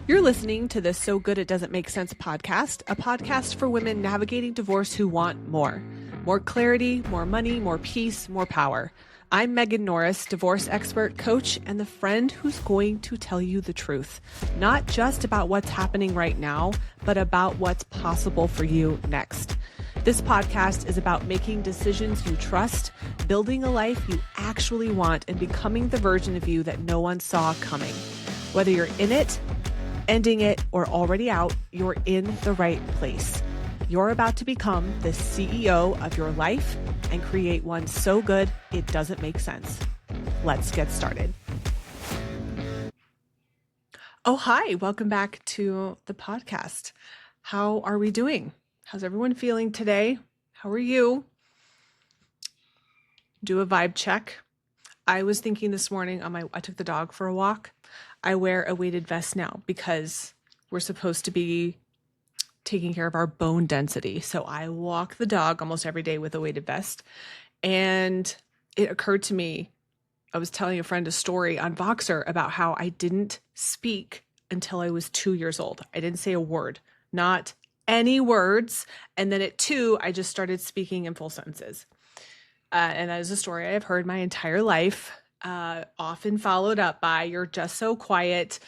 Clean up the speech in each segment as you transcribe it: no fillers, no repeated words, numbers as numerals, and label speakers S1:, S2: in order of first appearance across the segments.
S1: You're listening to the So Good It Doesn't Make Sense podcast, a podcast for women navigating divorce who want more. More clarity, more money, more peace, more power. I'm Megan Norris, divorce expert, coach, and the friend who's going to tell you the truth. Not just about what's happening right now, but about what's possible for you next. This podcast is about making decisions you trust, building a life you actually want, and becoming the version of you that no one saw coming. Whether you're in it, ending it, or already out, you're in the right place. You're about to become the CEO of your life and create one so good it doesn't make sense. Let's get started. Oh, hi. Welcome back to the podcast. How are we doing? How's everyone feeling today? How are you? Do a vibe check. I was thinking this morning I took the dog for a walk. I wear a weighted vest now because we're supposed to be taking care of our bone density. So I walk the dog almost every day with a weighted vest. And it occurred to me, I was telling a friend a story on Voxer about how I didn't speak until I was 2 years old. I didn't say a word, not any words. And then at 2, I just started speaking in full sentences. And that is a story I've heard my entire life, often followed up by, you're just so quiet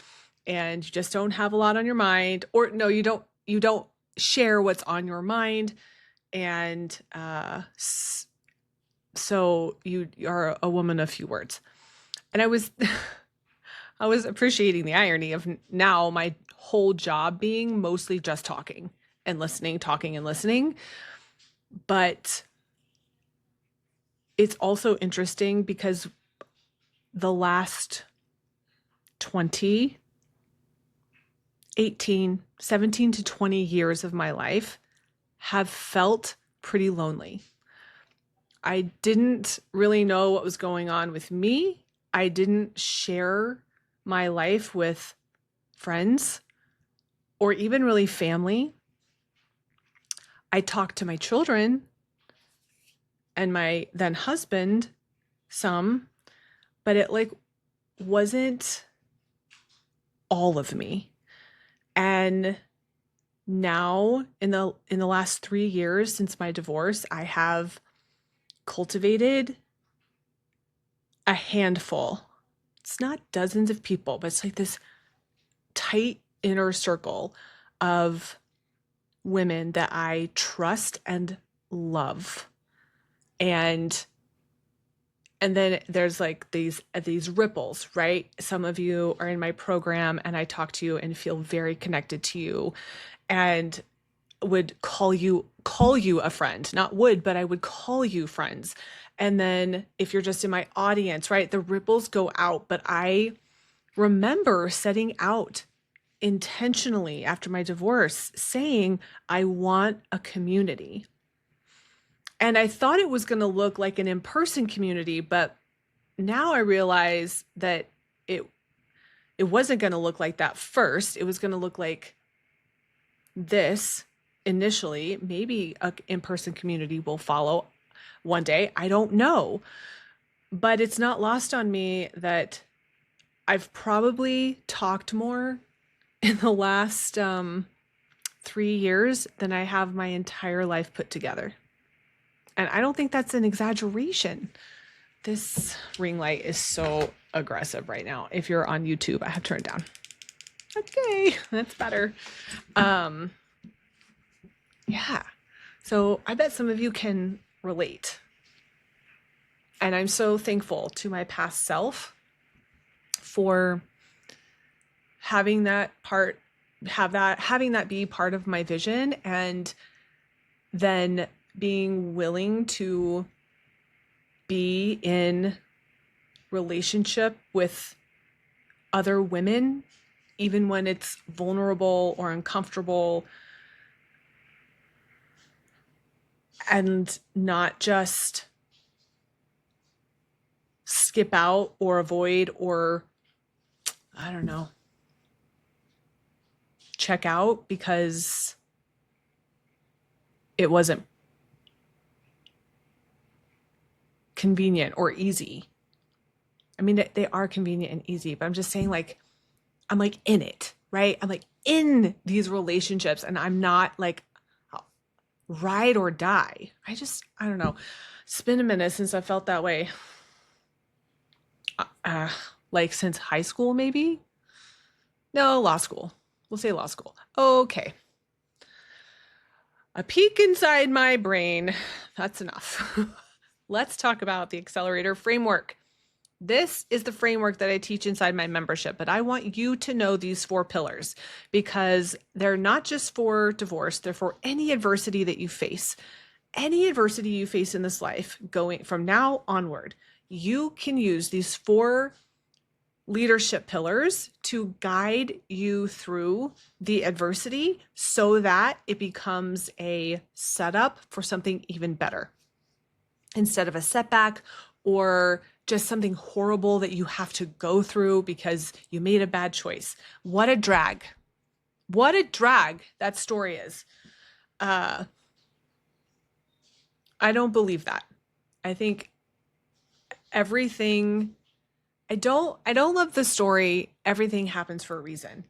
S1: and you just don't have a lot on your mind. Or no, you don't share what's on your mind. And so you are a woman of few words. And I was appreciating the irony of now my whole job being mostly just talking and listening, talking and listening. But it's also interesting because the last 17 to 20 years of my life have felt pretty lonely. I didn't really know what was going on with me. I didn't share my life with friends or even really family. I talked to my children and my then husband some, but it wasn't all of me. And now in the last 3 years since my divorce, I have cultivated a handful. It's not dozens of people, but it's like this tight inner circle of women that I trust and love. And then there's like these ripples, right? Some of you are in my program and I talk to you and feel very connected to you and would call you a friend. Not would, but I would call you friends. And then if you're just in my audience, right, the ripples go out. But I remember setting out intentionally after my divorce saying, I want a community. And I thought it was going to look like an in-person community, but now I realize that it wasn't going to look like that first. It was going to look like this initially. Maybe an in-person community will follow one day. I don't know. But it's not lost on me that I've probably talked more in the last 3 years than I have my entire life put together. And I don't think that's an exaggeration. This ring light is so aggressive right now. If you're on YouTube, I have turned down. Okay, that's better. Yeah. So I bet some of you can relate. And I'm so thankful to my past self for having that be part of my vision, and then being willing to be in relationship with other women, even when it's vulnerable or uncomfortable, and not just skip out or avoid or, I don't know, check out because it wasn't convenient or easy. I mean, they are convenient and easy, but I'm just saying, like, I'm like in it. right? I'm like in these relationships and I'm not like ride or die. I don't know. It's been a minute since I felt that way. Uh, like since high school, maybe? No, law school. We'll say law school. Okay. A peek inside my brain. That's enough. Let's talk about the Accelerator Framework. This is the framework that I teach inside my membership, but I want you to know these 4 pillars because they're not just for divorce, they're for any adversity that you face. Any adversity you face in this life, going from now onward, you can use these 4 leadership pillars to guide you through the adversity so that it becomes a setup for something even better instead of a setback or just something horrible that you have to go through because you made a bad choice. What a drag. What a drag that story is. I don't believe that. I think everything, I don't love the story, everything happens for a reason.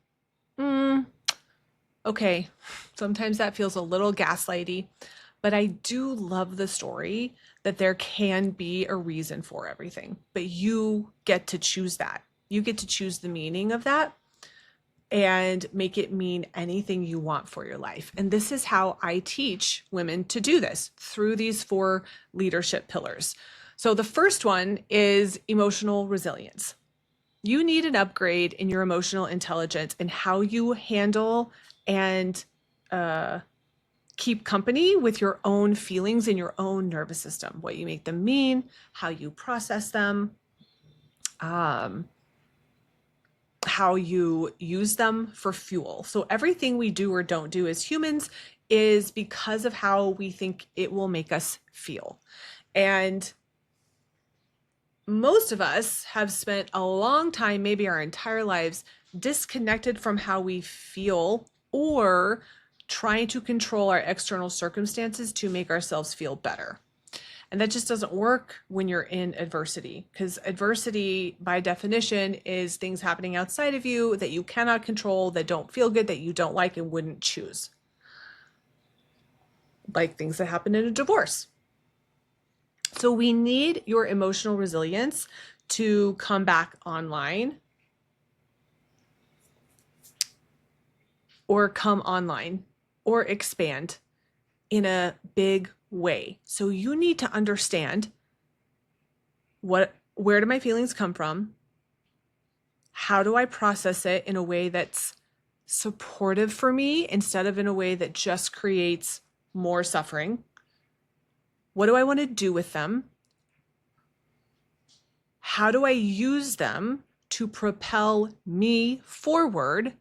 S1: Okay, sometimes that feels a little gaslighty, but I do love the story that there can be a reason for everything, but you get to choose that. You get to choose the meaning of that and make it mean anything you want for your life. And this is how I teach women to do this through these 4 leadership pillars. So the first one is emotional resilience. You need an upgrade in your emotional intelligence and how you handle and keep company with your own feelings in your own nervous system, what you make them mean, how you process them, how you use them for fuel. So everything we do or don't do as humans is because of how we think it will make us feel. And most of us have spent a long time, maybe our entire lives, disconnected from how we feel or trying to control our external circumstances to make ourselves feel better. And that just doesn't work when you're in adversity, because adversity, by definition, is things happening outside of you that you cannot control, that don't feel good, that you don't like and wouldn't choose. Like things that happen in a divorce. So we need your emotional resilience to come back online or come online or expand in a big way. So you need to understand where do my feelings come from? How do I process it in a way that's supportive for me instead of in a way that just creates more suffering? What do I want to do with them? How do I use them to propel me forward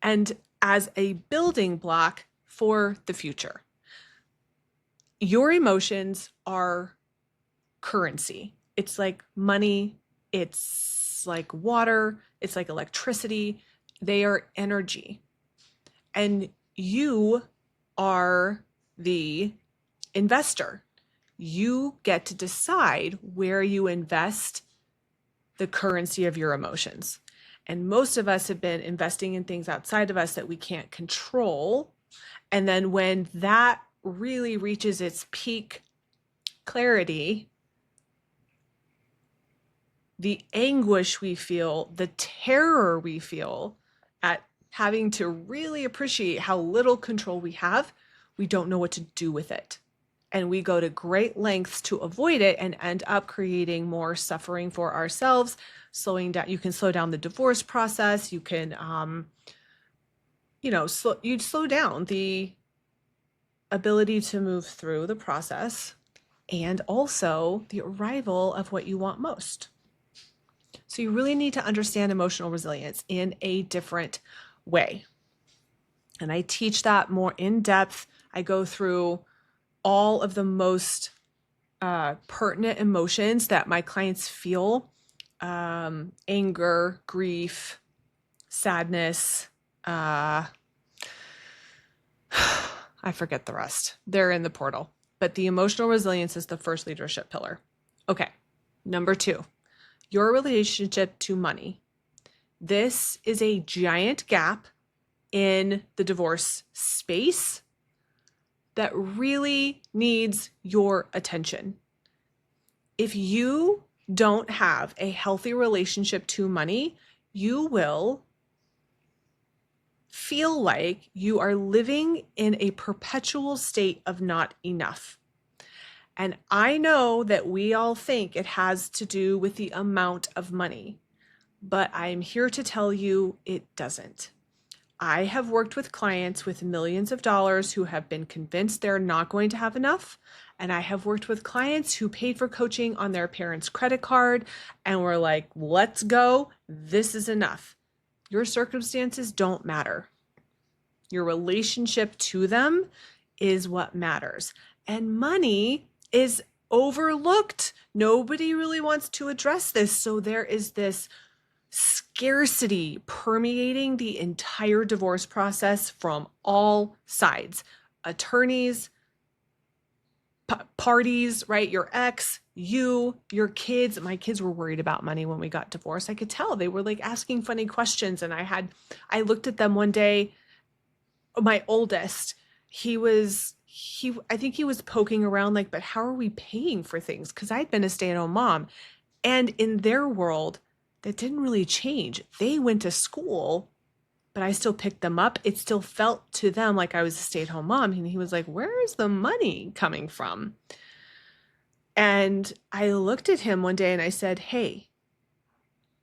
S1: and as a building block for the future? Your emotions are currency. It's like money, it's like water, it's like electricity. They are energy. And you are the investor. You get to decide where you invest the currency of your emotions. And most of us have been investing in things outside of us that we can't control. And then when that really reaches its peak clarity, the anguish we feel, the terror we feel at having to really appreciate how little control we have, we don't know what to do with it. And we go to great lengths to avoid it and end up creating more suffering for ourselves, slowing down. You can slow down the divorce process. You can, you'd slow down the ability to move through the process and also the arrival of what you want most. So you really need to understand emotional resilience in a different way. And I teach that more in depth. I go through all of the most pertinent emotions that my clients feel, anger, grief, sadness. I forget the rest. They're in the portal. But the emotional resilience is the first leadership pillar. Okay, number 2, your relationship to money This is a giant gap in the divorce space that really needs your attention. If you don't have a healthy relationship to money, you will feel like you are living in a perpetual state of not enough. And I know that we all think it has to do with the amount of money, but I'm here to tell you it doesn't. I have worked with clients with millions of dollars who have been convinced they're not going to have enough. And I have worked with clients who paid for coaching on their parents' credit card and were like, let's go. This is enough. Your circumstances don't matter. Your relationship to them is what matters. And money is overlooked. Nobody really wants to address this. So there is this scarcity permeating the entire divorce process from all sides. Attorneys, parties, right? Your ex, you, your kids. My kids were worried about money when we got divorced. I could tell they were like asking funny questions. And I looked at them one day. My oldest, I think he was poking around like, but how are we paying for things? Because I'd been a stay-at-home mom. And in their world, that didn't really change. They went to school, but I still picked them up. It still felt to them like I was a stay-at-home mom. And he was like, where is the money coming from? And I looked at him one day and I said, hey,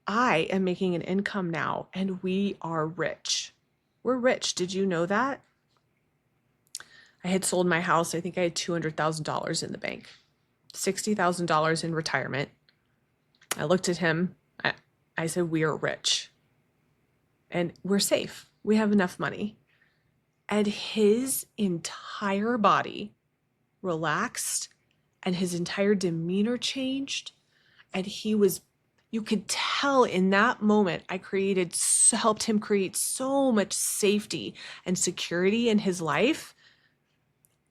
S1: I am making an income now and we are rich. We're rich. Did you know that? I had sold my house. I think I had $200,000 in the bank, $60,000 in retirement. I looked at him. I said, we are rich and we're safe. We have enough money. And his entire body relaxed and his entire demeanor changed. And you could tell in that moment, helped him create so much safety and security in his life.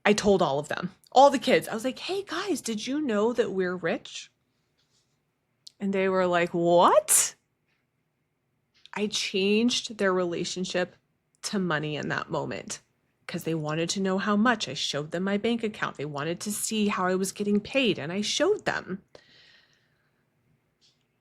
S1: I told all of them, all the kids, I was like, hey guys, did you know that we're rich? And they were like, what? I changed their relationship to money in that moment because they wanted to know how much. I showed them my bank account. They wanted to see how I was getting paid, and I showed them.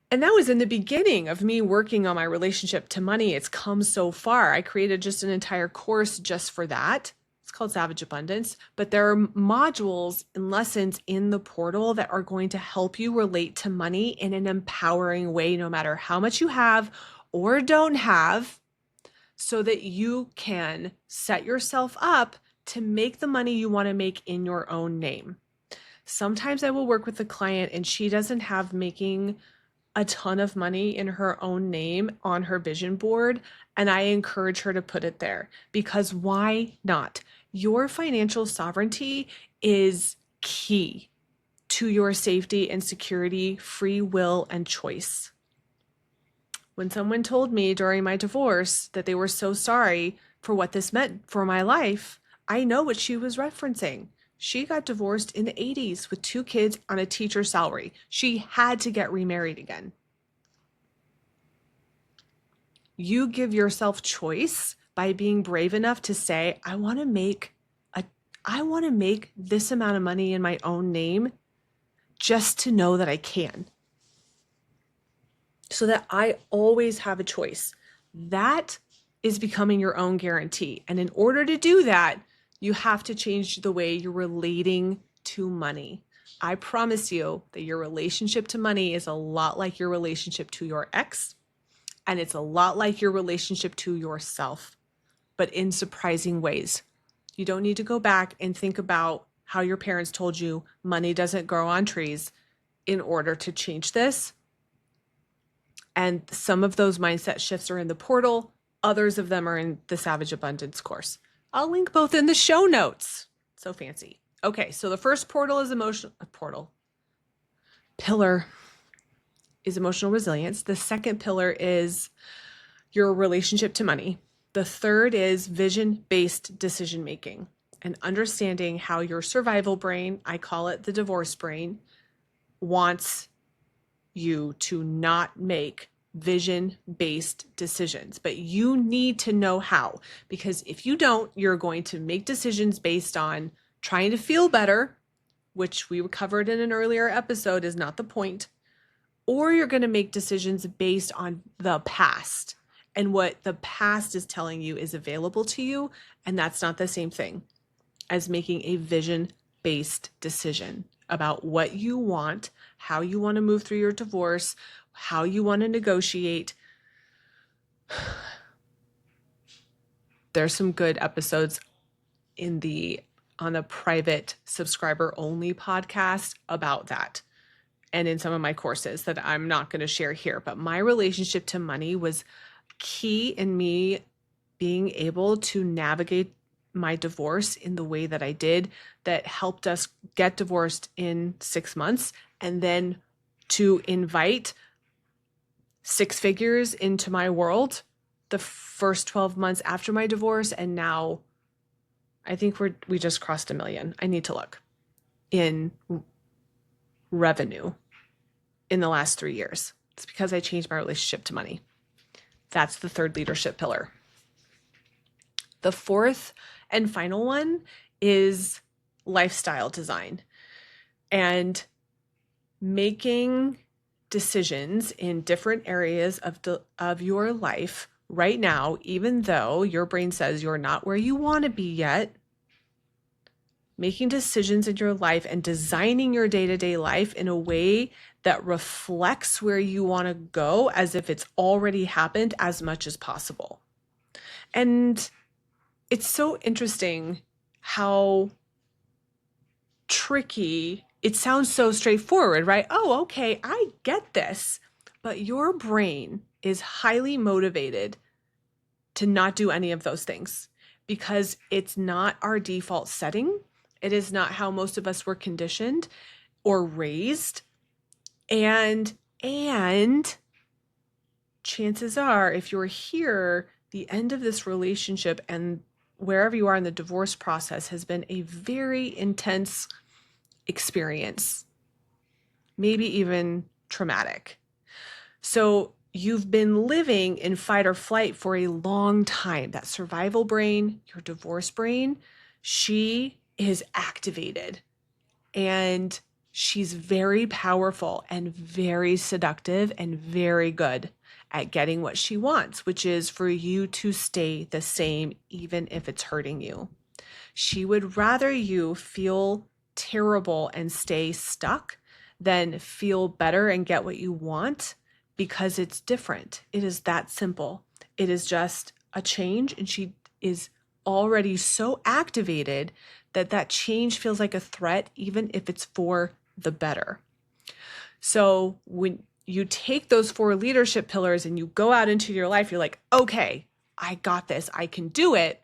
S1: And that was in the beginning of me working on my relationship to money. It's come so far. I created just an entire course just for that. It's called Savage Abundance, but there are modules and lessons in the portal that are going to help you relate to money in an empowering way, no matter how much you have or don't have, so that you can set yourself up to make the money you want to make in your own name. Sometimes I will work with a client and she doesn't have making a ton of money in her own name on her vision board, and I encourage her to put it there because why not? Your financial sovereignty is key to your safety and security, free will, and choice. When someone told me during my divorce that they were so sorry for what this meant for my life, I know what she was referencing. She got divorced in the 80s with 2 kids on a teacher's salary. She had to get remarried again. You give yourself choice by being brave enough to say, I want to make this amount of money in my own name just to know that I can. So that I always have a choice. That is becoming your own guarantee. And in order to do that, you have to change the way you're relating to money. I promise you that your relationship to money is a lot like your relationship to your ex, and it's a lot like your relationship to yourself, but in surprising ways. You don't need to go back and think about how your parents told you money doesn't grow on trees in order to change this. And some of those mindset shifts are in the portal. Others of them are in the Savage Abundance course. I'll link both in the show notes. So fancy. Okay, so the first pillar is emotional resilience. The second pillar is your relationship to money. The third is vision-based decision making and understanding how your survival brain, I call it the divorce brain, wants you to not make vision-based decisions, but you need to know how, because if you don't, you're going to make decisions based on trying to feel better, which we covered in an earlier episode is not the point, or you're going to make decisions based on the past and what the past is telling you is available to you, and that's not the same thing as making a vision-based decision about what you want, how you want to move through your divorce, how you want to negotiate. There's some good episodes on the private subscriber only podcast about that, and in some of my courses that I'm not going to share here. But my relationship to money was key in me being able to navigate my divorce in the way that I did, that helped us get divorced in 6 months, and then to invite 6 figures into my world the first 12 months after my divorce. And now I think we just crossed $1 million. I need to look in revenue in the last 3 years. It's because I changed my relationship to money. That's the third leadership pillar. The fourth and final one is lifestyle design, and making decisions in different areas of your life right now, even though your brain says you're not where you want to be yet. Making decisions in your life and designing your day-to-day life in a way that reflects where you want to go as if it's already happened as much as possible. And it's so interesting how tricky it sounds. So straightforward, right? Oh, okay, I get this. But your brain is highly motivated to not do any of those things because it's not our default setting. It is not how most of us were conditioned or raised. And chances are, if you're here, the end of this relationship and wherever you are in the divorce process has been a very intense experience, maybe even traumatic. So you've been living in fight or flight for a long time. That survival brain, your divorce brain, she is activated, and she's very powerful and very seductive and very good at getting what she wants, which is for you to stay the same, even if it's hurting you. She would rather you feel terrible and stay stuck than feel better and get what you want, because it's different. It is that simple. It is just a change, and she is already so activated that change feels like a threat, even if it's for the better. So when you take those 4 leadership pillars and you go out into your life, you're like, okay, I got this. I can do it.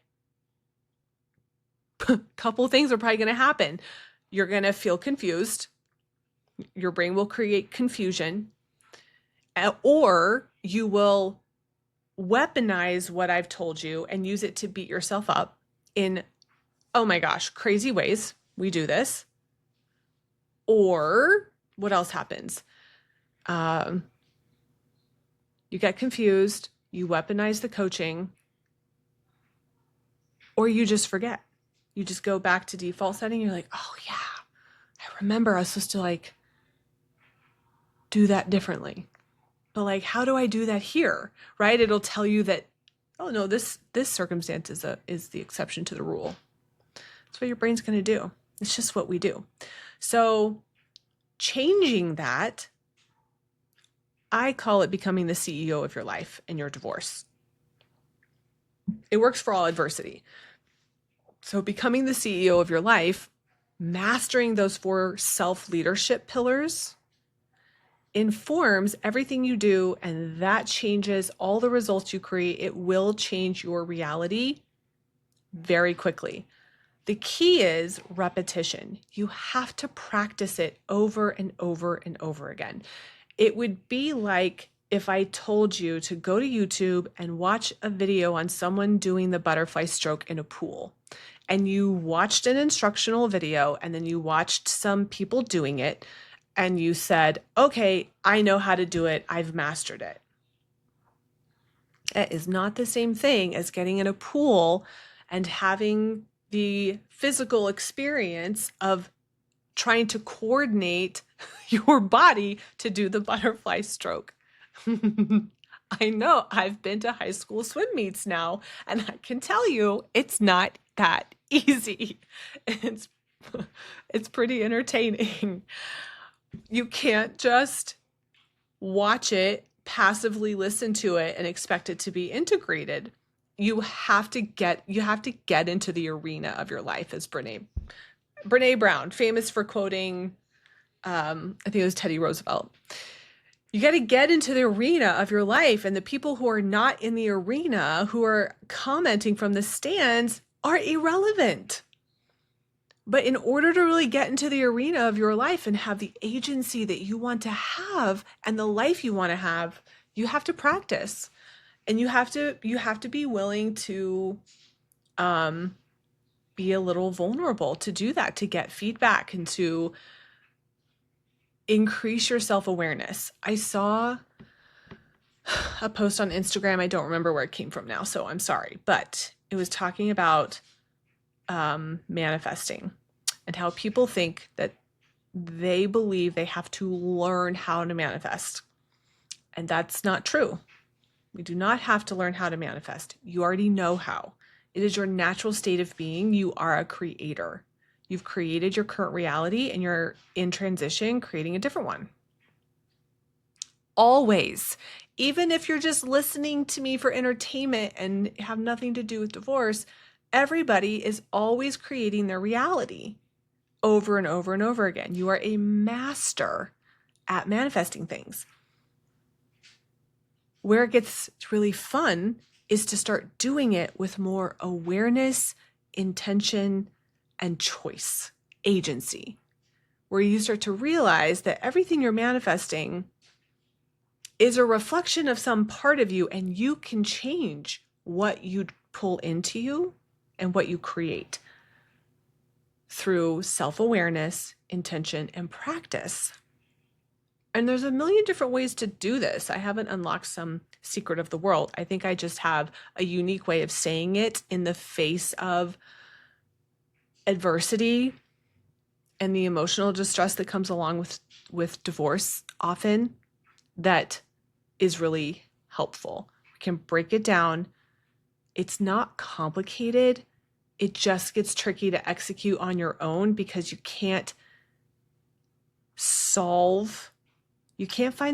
S1: Couple things are probably going to happen. You're going to feel confused. Your brain will create confusion, or you will weaponize what I've told you and use it to beat yourself up in, oh my gosh, crazy ways. We do this. Or what else happens? You get confused, you weaponize the coaching, or you just forget. You just go back to default setting. You're like, oh yeah, I remember I was supposed to do that differently. But how do I do that here? Right? It'll tell you that, oh no, this circumstance is the exception to the rule. That's what your brain's going to do. It's just what we do. So changing that, I call it becoming the CEO of your life and your divorce. It works for all adversity. So becoming the CEO of your life, mastering those 4 self-leadership pillars informs everything you do, and that changes all the results you create. It will change your reality very quickly. The key is repetition. You have to practice it over and over and over again. It would be like if I told you to go to YouTube and watch a video on someone doing the butterfly stroke in a pool, and you watched an instructional video, and then you watched some people doing it, and you said, okay, I know how to do it. I've mastered it. That is not the same thing as getting in a pool and having the physical experience of trying to coordinate your body to do the butterfly stroke. I know, I've been to high school swim meets now, and I can tell you it's not that easy. It's it's pretty entertaining. You can't just watch it, passively listen to it, and expect it to be integrated. You have to get into the arena of your life, as Brene Brown, famous for quoting, I think it was Teddy Roosevelt. You got to get into the arena of your life, and the people who are not in the arena, who are commenting from the stands, are irrelevant. But in order to really get into the arena of your life and have the agency that you want to have and the life you want to have, you have to practice, and you have to be willing to be a little vulnerable to do that, to get feedback and to increase your self-awareness. I saw a post on Instagram. I don't remember where it came from now, so I'm sorry, but it was talking about manifesting and how people think that they believe they have to learn how to manifest. And that's not true. We do not have to learn how to manifest. You already know how. It is your natural state of being. You are a creator. You've created your current reality, and you're in transition, creating a different one. Always. Even if you're just listening to me for entertainment and have nothing to do with divorce, everybody is always creating their reality over and over and over again. You are a master at manifesting things. Where it gets really fun is to start doing it with more awareness, intention, and choice, agency, where you start to realize that everything you're manifesting is a reflection of some part of you, and you can change what you pull into you and what you create through self-awareness, intention, and practice. And there's a million different ways to do this. I haven't unlocked some secret of the world. I think I just have a unique way of saying it in the face of adversity and the emotional distress that comes along with divorce often, that is really helpful. We can break it down. It's not complicated. It just gets tricky to execute on your own because you can't find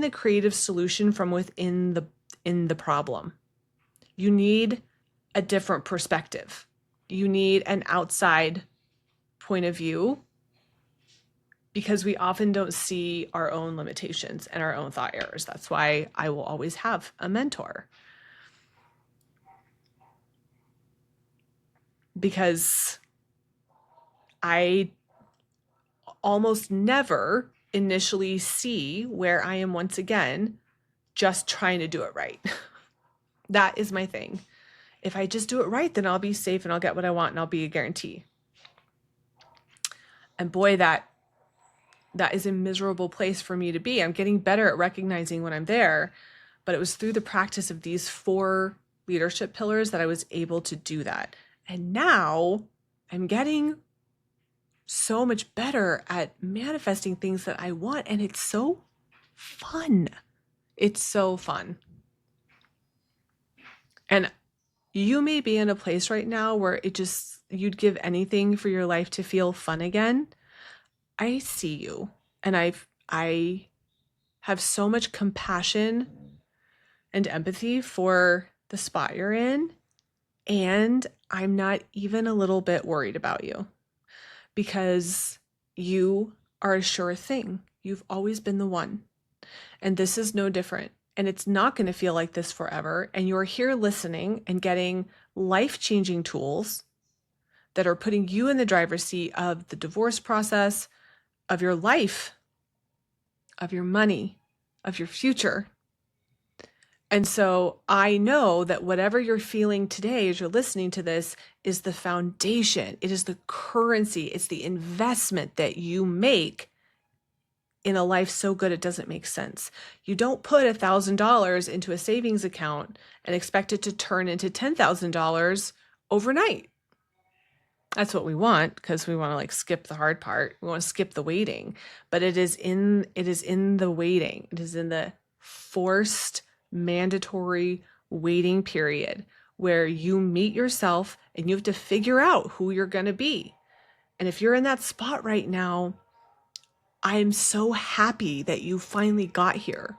S1: the creative solution from within the problem. You need a different perspective. You need an outside point of view, because we often don't see our own limitations and our own thought errors. That's why I will always have a mentor, because I almost never initially see where I am once again just trying to do it right. That is my thing. If I just do it right, then I'll be safe and I'll get what I want and I'll be a guarantee. And boy, that is a miserable place for me to be. I'm getting better at recognizing when I'm there, but it was through the practice of these 4 leadership pillars that I was able to do that. And now I'm getting so much better at manifesting things that I want, and it's so fun. It's so fun. And you may be in a place right now where you'd give anything for your life to feel fun again. I see you, and I have so much compassion and empathy for the spot you're in, and I'm not even a little bit worried about you, because you are a sure thing. You've always been the one, and this is no different, and it's not going to feel like this forever, and you're here listening and getting life-changing tools that are putting you in the driver's seat of the divorce process, of your life, of your money, of your future. And so I know that whatever you're feeling today as you're listening to this is the foundation. It is the currency. It's the investment that you make in a life so good it doesn't make sense. You don't put $1,000 into a savings account and expect it to turn into $10,000 overnight. That's what we want, because we want to like skip the hard part. We want to skip the waiting, but it is in the waiting. It is in the forced, mandatory waiting period where you meet yourself and you have to figure out who you're going to be. And if you're in that spot right now, I'm so happy that you finally got here.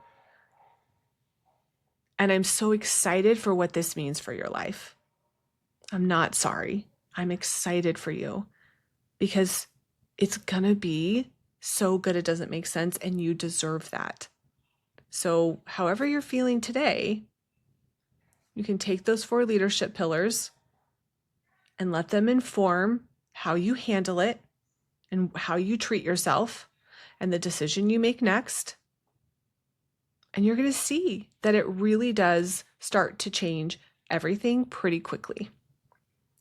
S1: And I'm so excited for what this means for your life. I'm not sorry. I'm excited for you because it's going to be so good it doesn't make sense, and you deserve that. So however you're feeling today, you can take those 4 leadership pillars and let them inform how you handle it and how you treat yourself and the decision you make next. And you're going to see that it really does start to change everything pretty quickly.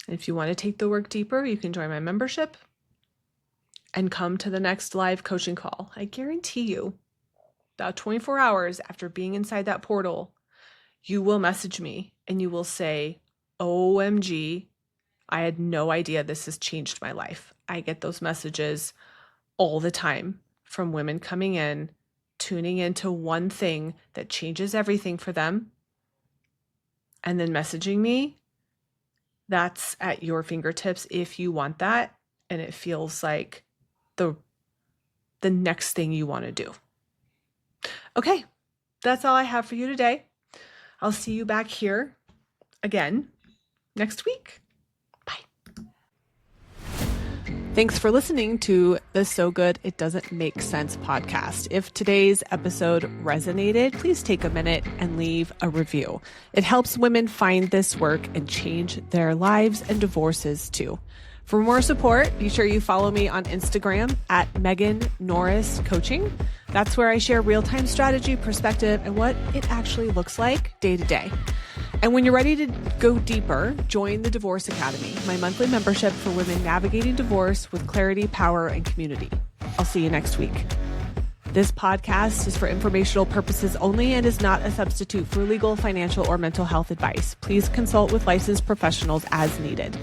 S1: And if you want to take the work deeper, you can join my membership and come to the next live coaching call. I guarantee you, about 24 hours after being inside that portal, you will message me and you will say, OMG, I had no idea this has changed my life. I get those messages all the time from women coming in, tuning into one thing that changes everything for them, and then messaging me. That's at your fingertips if you want that, and it feels like the next thing you want to do. Okay, that's all I have for you today. I'll see you back here again next week. Bye. Thanks for listening to the So Good It Doesn't Make Sense podcast. If today's episode resonated, please take a minute and leave a review. It helps women find this work and change their lives and divorces too. For more support, be sure you follow me on Instagram at Megan Norris Coaching. That's where I share real-time strategy, perspective, and what it actually looks like day to day. And when you're ready to go deeper, join the Divorce Academy, my monthly membership for women navigating divorce with clarity, power, and community. I'll see you next week. This podcast is for informational purposes only and is not a substitute for legal, financial, or mental health advice. Please consult with licensed professionals as needed.